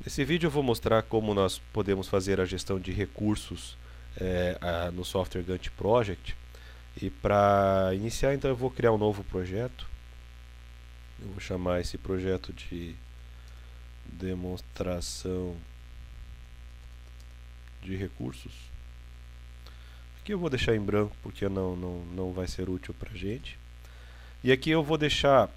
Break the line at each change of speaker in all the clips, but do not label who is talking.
Nesse vídeo eu vou mostrar como nós podemos fazer a gestão de recursos no software Gantt Project. E para iniciar, então, eu vou criar um novo projeto. Eu vou chamar esse projeto de demonstração de recursos. Aqui eu vou deixar em branco porque não vai ser útil para a gente. E aqui eu vou deixar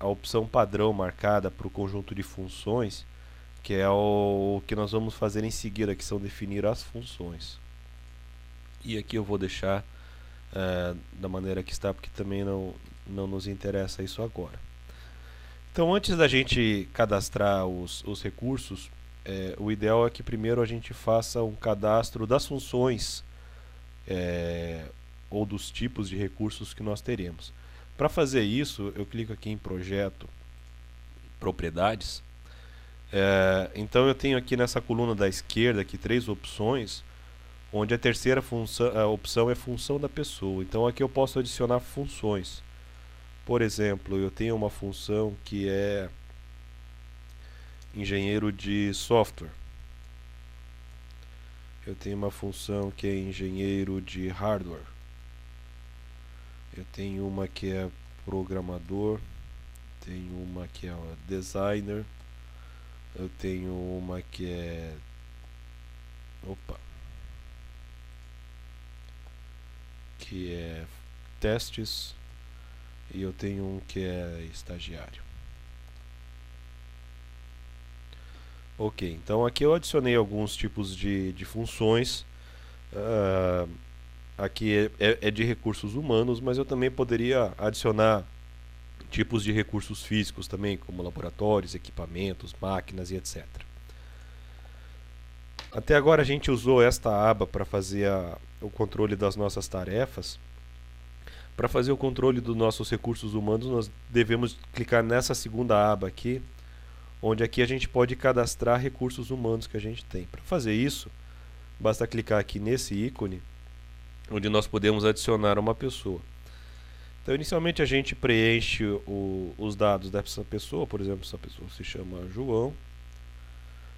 a opção padrão marcada para o conjunto de funções, que é o que nós vamos fazer em seguida, que são definir as funções. E aqui eu vou deixar da maneira que está, porque também não nos interessa isso agora. Então, antes da gente cadastrar os recursos, o ideal é que primeiro a gente faça um cadastro das funções ou dos tipos de recursos que nós teremos. Para fazer isso, eu clico aqui em Projeto, Propriedades. Então eu tenho aqui nessa coluna da esquerda aqui 3 opções, onde a terceira opção é função da pessoa. Então aqui eu posso adicionar funções. Por exemplo, eu tenho uma função que é engenheiro de software. Eu tenho uma função que é engenheiro de hardware. Eu tenho uma que é programador. Tenho uma que é designer. Eu tenho uma que é que é testes, e eu tenho um que é estagiário. Ok, então aqui eu adicionei alguns tipos de funções. Aqui é de recursos humanos, mas eu também poderia adicionar tipos de recursos físicos também, como laboratórios, equipamentos, máquinas e etc. Até agora a gente usou esta aba para fazer o controle das nossas tarefas. Para fazer o controle dos nossos recursos humanos, nós devemos clicar nessa segunda aba aqui, onde aqui a gente pode cadastrar recursos humanos que a gente tem. Para fazer isso, basta clicar aqui nesse ícone, onde nós podemos adicionar uma pessoa. Então, inicialmente a gente preenche os dados dessa pessoa. Por exemplo, essa pessoa se chama João.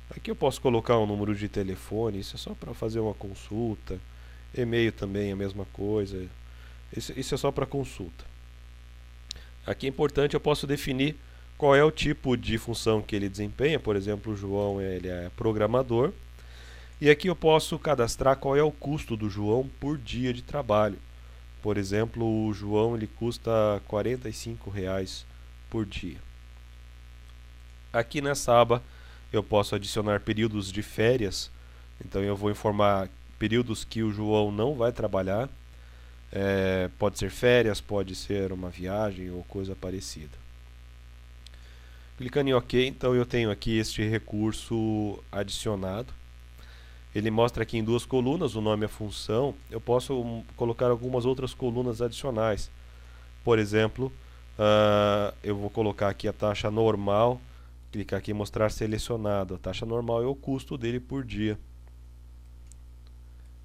Aqui eu posso colocar um número de telefone, isso é só para fazer uma consulta. E-mail também é a mesma coisa. Isso é só para consulta. Aqui é importante, eu posso definir qual é o tipo de função que ele desempenha. Por exemplo, o João ele é programador. E aqui eu posso cadastrar qual é o custo do João por dia de trabalho. Por exemplo, o João ele custa R$ 45 por dia. Aqui nessa aba eu posso adicionar períodos de férias. Então eu vou informar períodos que o João não vai trabalhar. Pode ser férias, pode ser uma viagem ou coisa parecida. Clicando em OK, então eu tenho aqui este recurso adicionado. Ele mostra aqui em 2 colunas o nome e a função. Eu posso colocar algumas outras colunas adicionais. Por exemplo, eu vou colocar aqui a taxa normal. Clicar aqui em mostrar selecionado. A taxa normal é o custo dele por dia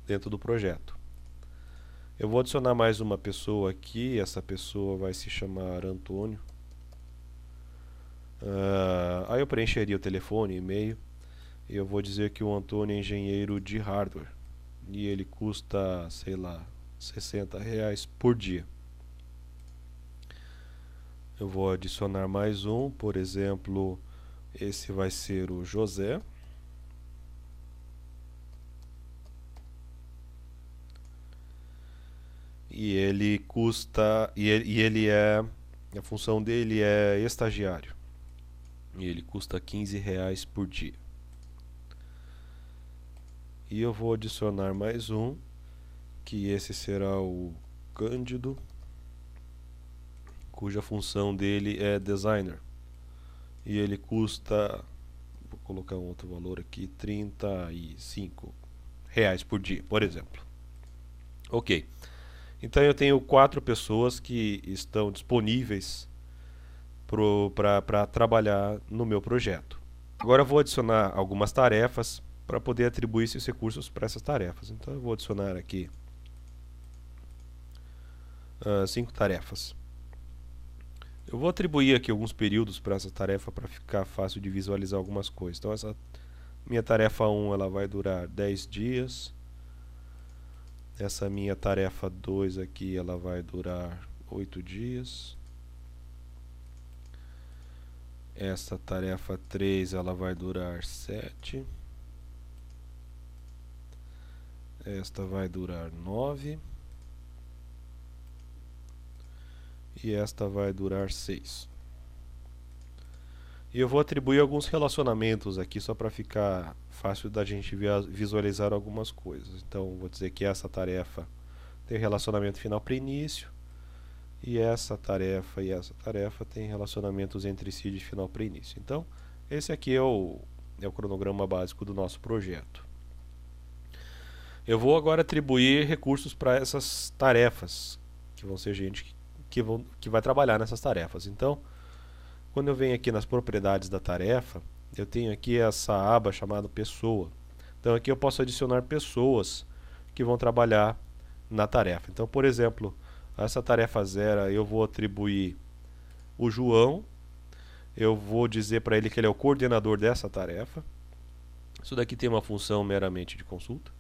dentro do projeto. Eu vou adicionar mais uma pessoa aqui. Essa pessoa vai se chamar Antônio. Aí eu preencheria o telefone, e-mail. E eu vou dizer que o Antônio é engenheiro de hardware. E ele custa, sei lá, R$ 60 por dia. Eu vou adicionar mais um, por exemplo, esse vai ser o José. E ele custa, a função dele é estagiário. E ele custa R$ 15 por dia. E eu vou adicionar mais um, que esse será o Cândido, cuja função dele é designer. E ele custa, vou colocar um outro valor aqui, R$ 35 por dia, por exemplo. Ok. Então eu tenho 4 pessoas que estão disponíveis para trabalhar no meu projeto. Agora eu vou adicionar algumas tarefas para poder atribuir esses recursos para essas tarefas. Então eu vou adicionar aqui 5 tarefas. Eu vou atribuir aqui alguns períodos para essa tarefa para ficar fácil de visualizar algumas coisas. Então essa minha tarefa 1 ela vai durar 10 dias. Essa minha tarefa 2 aqui ela vai durar 8 dias. Essa tarefa 3 ela vai durar 7. Esta vai durar 9. E esta vai durar 6. E eu vou atribuir alguns relacionamentos aqui só para ficar fácil da gente visualizar algumas coisas. Então vou dizer que essa tarefa tem relacionamento final para início, e essa tarefa tem relacionamentos entre si de final para início. Então esse aqui é o cronograma básico do nosso projeto. Eu vou agora atribuir recursos para essas tarefas, que vão ser gente que vai trabalhar nessas tarefas. Então, quando eu venho aqui nas propriedades da tarefa, eu tenho aqui essa aba chamada pessoa. Então aqui eu posso adicionar pessoas que vão trabalhar na tarefa. Então, por exemplo, essa tarefa 0 eu vou atribuir o João. Eu vou dizer para ele que ele é o coordenador dessa tarefa. Isso daqui tem uma função meramente de consulta.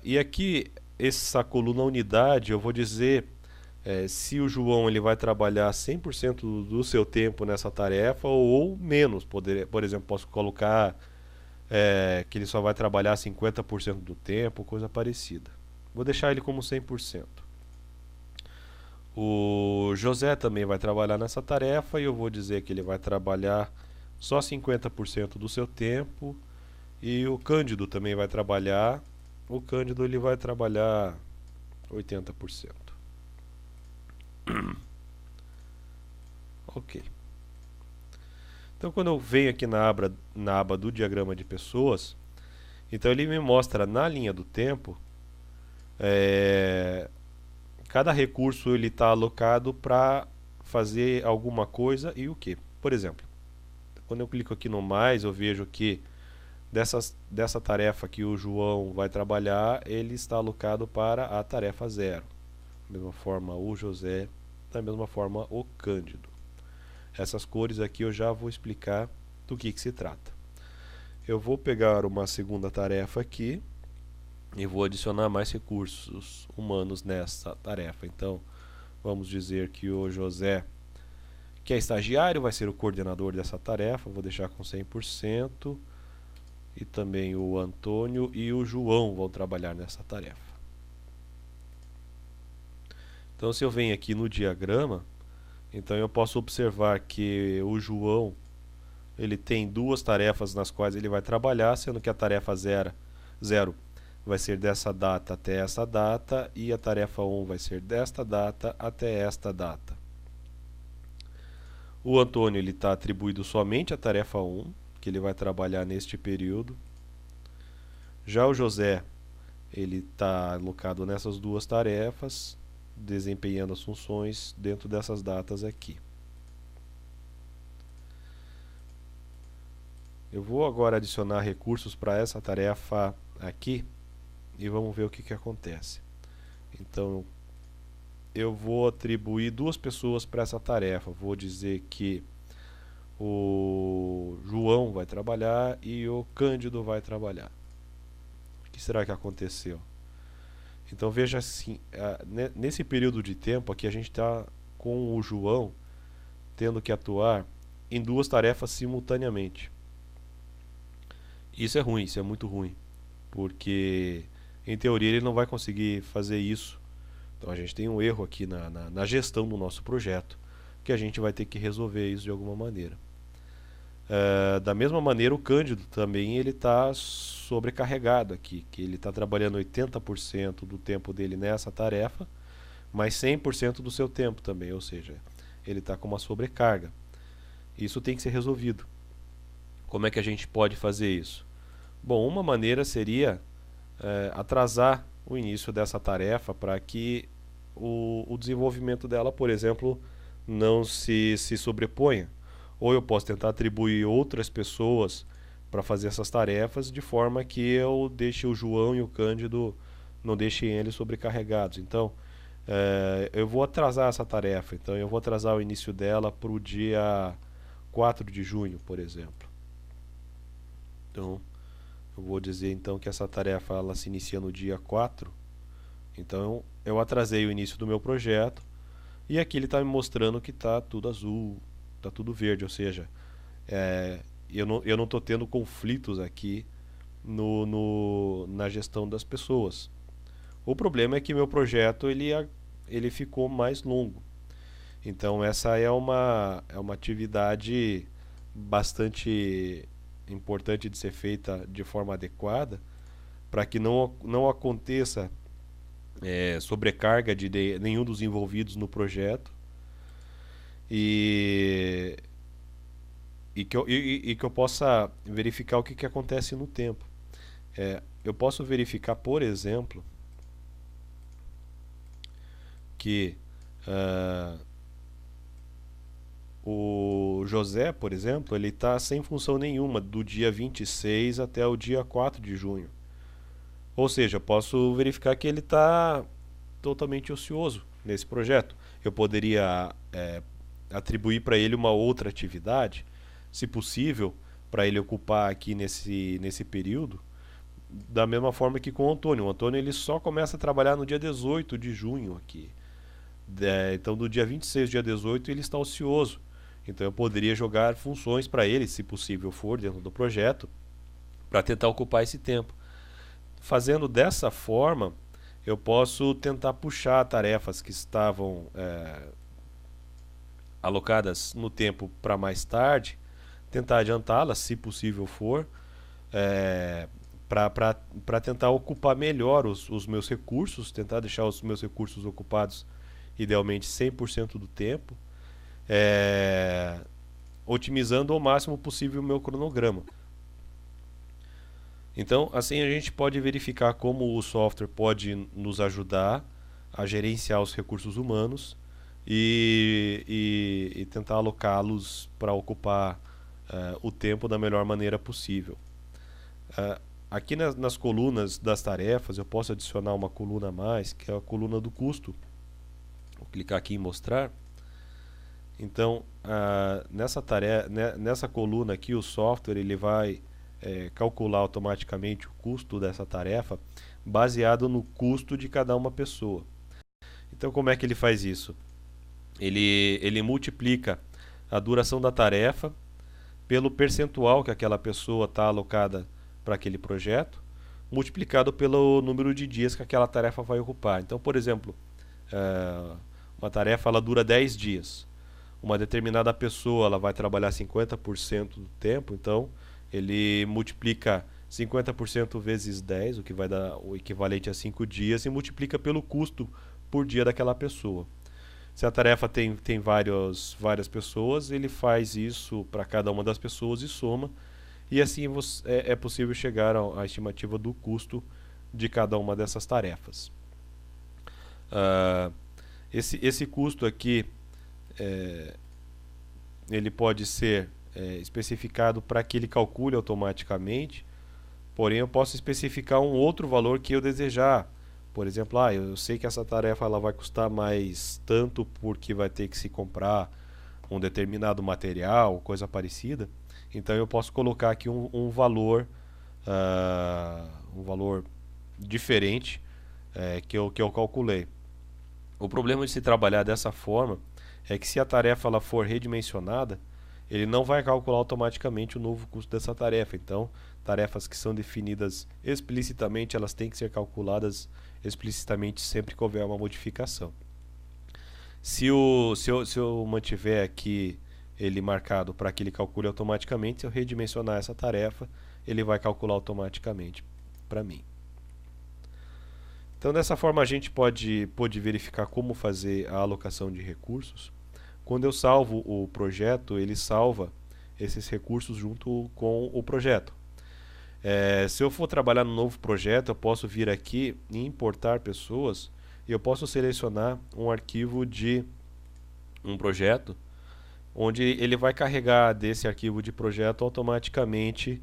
E aqui, essa coluna unidade, eu vou dizer se o João ele vai trabalhar 100% do seu tempo nessa tarefa ou menos. Por exemplo, posso colocar que ele só vai trabalhar 50% do tempo, coisa parecida. Vou deixar ele como 100%. O José também vai trabalhar nessa tarefa e eu vou dizer que ele vai trabalhar só 50% do seu tempo. E o Cândido também vai trabalhar. O Cândido ele vai trabalhar 80%. Ok. Então quando eu venho aqui na aba do diagrama de pessoas, então ele me mostra na linha do tempo cada recurso ele está alocado para fazer alguma coisa e o que. Por exemplo, quando eu clico aqui no mais, eu vejo que dessa tarefa que o João vai trabalhar, ele está alocado para a tarefa 0. Da mesma forma o José, da mesma forma o Cândido. Essas cores aqui eu já vou explicar do que se trata. Eu vou pegar uma segunda tarefa aqui e vou adicionar mais recursos humanos nessa tarefa. Então, vamos dizer que o José, que é estagiário, vai ser o coordenador dessa tarefa. Vou deixar com 100%. E também o Antônio e o João vão trabalhar nessa tarefa. Então, se eu venho aqui no diagrama, então eu posso observar que o João ele tem duas tarefas nas quais ele vai trabalhar, sendo que a tarefa 0 vai ser dessa data até essa data e a tarefa 1 vai ser desta data até esta data. O Antônio ele está atribuído somente à tarefa 1, que ele vai trabalhar neste período. Já o José ele está alocado nessas duas tarefas, desempenhando as funções dentro dessas datas aqui. Eu vou agora adicionar recursos para essa tarefa aqui e vamos ver o que acontece. Então, eu vou atribuir duas pessoas para essa tarefa. Vou dizer que o João vai trabalhar e o Cândido vai trabalhar. O que será que aconteceu? Então veja assim, nesse período de tempo aqui a gente está com o João tendo que atuar em duas tarefas simultaneamente. Isso é ruim, isso é muito ruim, porque em teoria ele não vai conseguir fazer isso. Então a gente tem um erro aqui na gestão do nosso projeto, que a gente vai ter que resolver isso de alguma maneira. Da mesma maneira o Cândido também ele está sobrecarregado aqui, que ele está trabalhando 80% do tempo dele nessa tarefa, mas 100% do seu tempo também, ou seja, ele está com uma sobrecarga. Isso tem que ser resolvido. Como é que a gente pode fazer isso? Bom, uma maneira seria atrasar o início dessa tarefa para que o desenvolvimento dela, por exemplo, não se sobreponha. Ou eu posso tentar atribuir outras pessoas para fazer essas tarefas de forma que eu deixe o João e o Cândido, não deixem eles sobrecarregados. Então, Eu vou atrasar essa tarefa, então eu vou atrasar o início dela para o dia 4 de junho, por exemplo. Então, eu vou dizer então que essa tarefa ela se inicia no dia 4. Então, eu atrasei o início do meu projeto e aqui ele está me mostrando que está tudo azul, está tudo verde, ou seja, eu não estou tendo conflitos aqui na gestão das pessoas. O problema é que meu projeto ele ficou mais longo. Então essa é uma atividade bastante importante de ser feita de forma adequada para que não aconteça sobrecarga de nenhum dos envolvidos no projeto e, que eu possa verificar o que acontece no tempo. Eu posso verificar, por exemplo, que ah, o José, por exemplo, ele está sem função nenhuma do dia 26 até o dia 4 de junho. Ou seja, eu posso verificar que ele está totalmente ocioso nesse projeto. Eu poderia atribuir para ele uma outra atividade, se possível, para ele ocupar aqui nesse período, da mesma forma que com o Antônio. O Antônio ele só começa a trabalhar no dia 18 de junho aqui. Então, do dia 26 ao dia 18 ele está ocioso. Então, eu poderia jogar funções para ele, se possível for, dentro do projeto, para tentar ocupar esse tempo. Fazendo dessa forma, eu posso tentar puxar tarefas que estavam alocadas no tempo para mais tarde, tentar adiantá-las, se possível for, para tentar ocupar melhor os meus recursos, tentar deixar os meus recursos ocupados idealmente 100% do tempo, otimizando ao máximo possível o meu cronograma. Então, assim a gente pode verificar como o software pode nos ajudar a gerenciar os recursos humanos e tentar alocá-los para ocupar o tempo da melhor maneira possível. Aqui nas colunas das tarefas eu posso adicionar uma coluna a mais, que é a coluna do custo. Vou clicar aqui em mostrar. Então, nessa coluna aqui, o software ele vai calcular automaticamente o custo dessa tarefa baseado no custo de cada uma pessoa. Então, como é que ele faz isso? Ele multiplica a duração da tarefa pelo percentual que aquela pessoa está alocada para aquele projeto, multiplicado pelo número de dias que aquela tarefa vai ocupar. Então, por exemplo, uma tarefa ela dura 10 dias. Uma determinada pessoa ela vai trabalhar 50% do tempo, então ele multiplica 50% vezes 10, o que vai dar o equivalente a 5 dias, e multiplica pelo custo por dia daquela pessoa. Se a tarefa tem várias pessoas, ele faz isso para cada uma das pessoas e soma, e assim é possível chegar à estimativa do custo de cada uma dessas tarefas. Esse custo aqui ele pode ser especificado para que ele calcule automaticamente, porém eu posso especificar um outro valor que eu desejar. Por exemplo, eu sei que essa tarefa ela vai custar mais tanto porque vai ter que se comprar um determinado material, coisa parecida. Então eu posso colocar aqui um valor diferente que eu calculei. O problema de se trabalhar dessa forma é que se a tarefa ela for redimensionada, ele não vai calcular automaticamente o novo custo dessa tarefa. Então, tarefas que são definidas explicitamente, elas têm que ser calculadas explicitamente sempre que houver uma modificação. Se eu mantiver aqui ele marcado para que ele calcule automaticamente, se eu redimensionar essa tarefa, ele vai calcular automaticamente para mim. Então, dessa forma, a gente pode verificar como fazer a alocação de recursos. Quando eu salvo o projeto, ele salva esses recursos junto com o projeto. Se eu for trabalhar no novo projeto, eu posso vir aqui e importar pessoas e eu posso selecionar um arquivo de um projeto, onde ele vai carregar desse arquivo de projeto automaticamente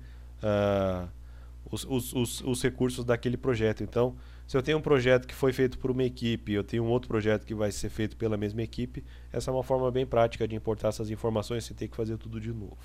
os recursos daquele projeto. Então, Se eu tenho um projeto que foi feito por uma equipe, eu tenho um outro projeto que vai ser feito pela mesma equipe, essa é uma forma bem prática de importar essas informações sem ter que fazer tudo de novo.